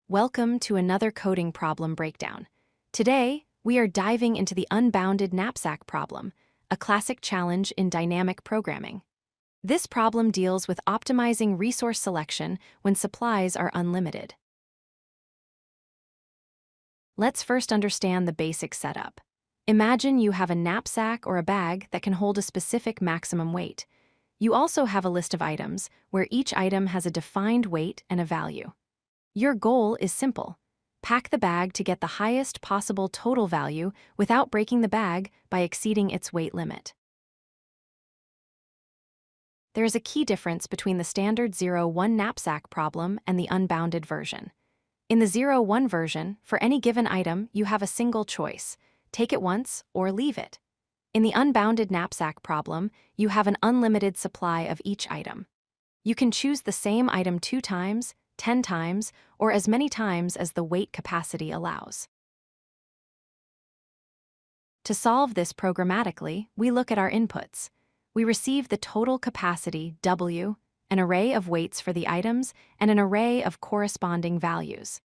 Welcome to another coding problem breakdown. Today, we are diving into the unbounded knapsack problem, a classic challenge in dynamic programming. This problem deals with optimizing resource selection when supplies are unlimited. Let's first understand the basic setup. Imagine you have a knapsack or a bag that can hold a specific maximum weight. You also have a list of items where each item has a defined weight and a value. Your goal is simple. Pack the bag to get the highest possible total value without breaking the bag by exceeding its weight limit. There is a key difference between the standard 0-1 knapsack problem and the unbounded version. In the 0-1 version, for any given item, you have a single choice: take it once or leave it. In the unbounded knapsack problem, you have an unlimited supply of each item. You can choose the same item 2 times, 10 times, or as many times as the weight capacity allows. To solve this programmatically, we look at our inputs. We receive the total capacity, W, an array of weights for the items, and an array of corresponding values.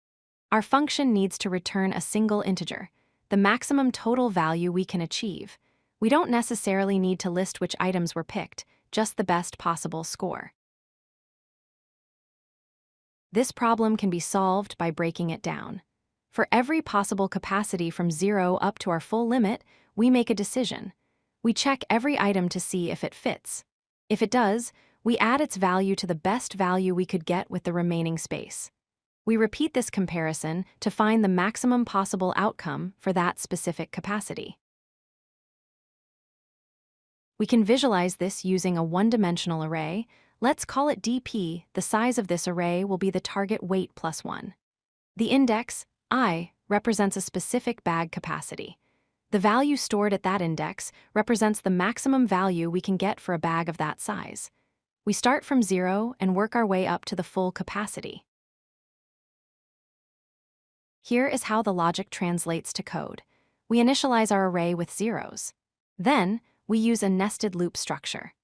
Our function needs to return a single integer, the maximum total value we can achieve. We don't necessarily need to list which items were picked, just the best possible score. This problem can be solved by breaking it down. For every possible capacity from 0 up to our full limit, we make a decision. We check every item to see if it fits. If it does, we add its value to the best value we could get with the remaining space. We repeat this comparison to find the maximum possible outcome for that specific capacity. We can visualize this using a one-dimensional array. Let's call it dp. The size of this array will be the target weight plus 1. The index, I, represents a specific bag capacity. The value stored at that index represents the maximum value we can get for a bag of that size. We start from 0 and work our way up to the full capacity. Here is how the logic translates to code. We initialize our array with zeros. Then, we use a nested loop structure.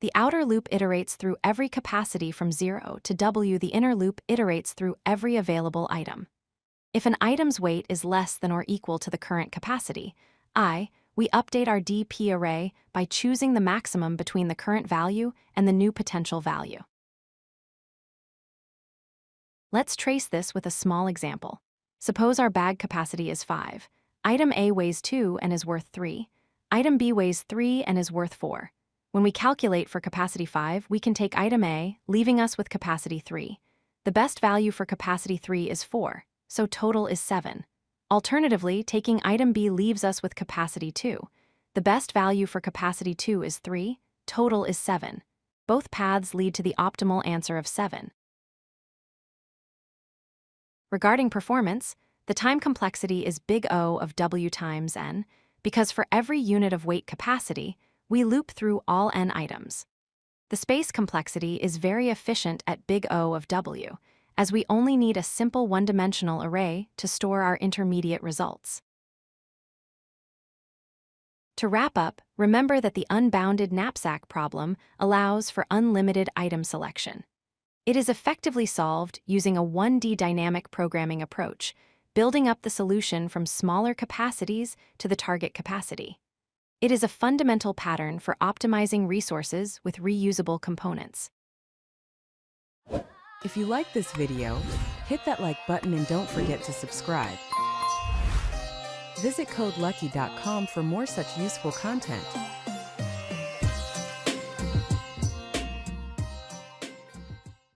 The outer loop iterates through every capacity from 0 to W. The inner loop iterates through every available item. If an item's weight is less than or equal to the current capacity, I, we update our dp array by choosing the maximum between the current value and the new potential value. Let's trace this with a small example. Suppose our bag capacity is 5. Item A weighs 2 and is worth 3. Item B weighs 3 and is worth 4. When we calculate for capacity 5, we can take item A, leaving us with capacity 3. The best value for capacity 3 is 4, so total is 7. Alternatively, taking item B leaves us with capacity 2. The best value for capacity 2 is 3, total is 7. Both paths lead to the optimal answer of 7. Regarding performance, the time complexity is big O of W times N, because for every unit of weight capacity, we loop through all n items. The space complexity is very efficient at big O of W, as we only need a simple one-dimensional array to store our intermediate results. To wrap up, remember that the unbounded knapsack problem allows for unlimited item selection. It is effectively solved using a 1D dynamic programming approach, building up the solution from smaller capacities to the target capacity. It is a fundamental pattern for optimizing resources with reusable components. If you like this video, hit that like button and don't forget to subscribe. Visit codelucky.com for more such useful content.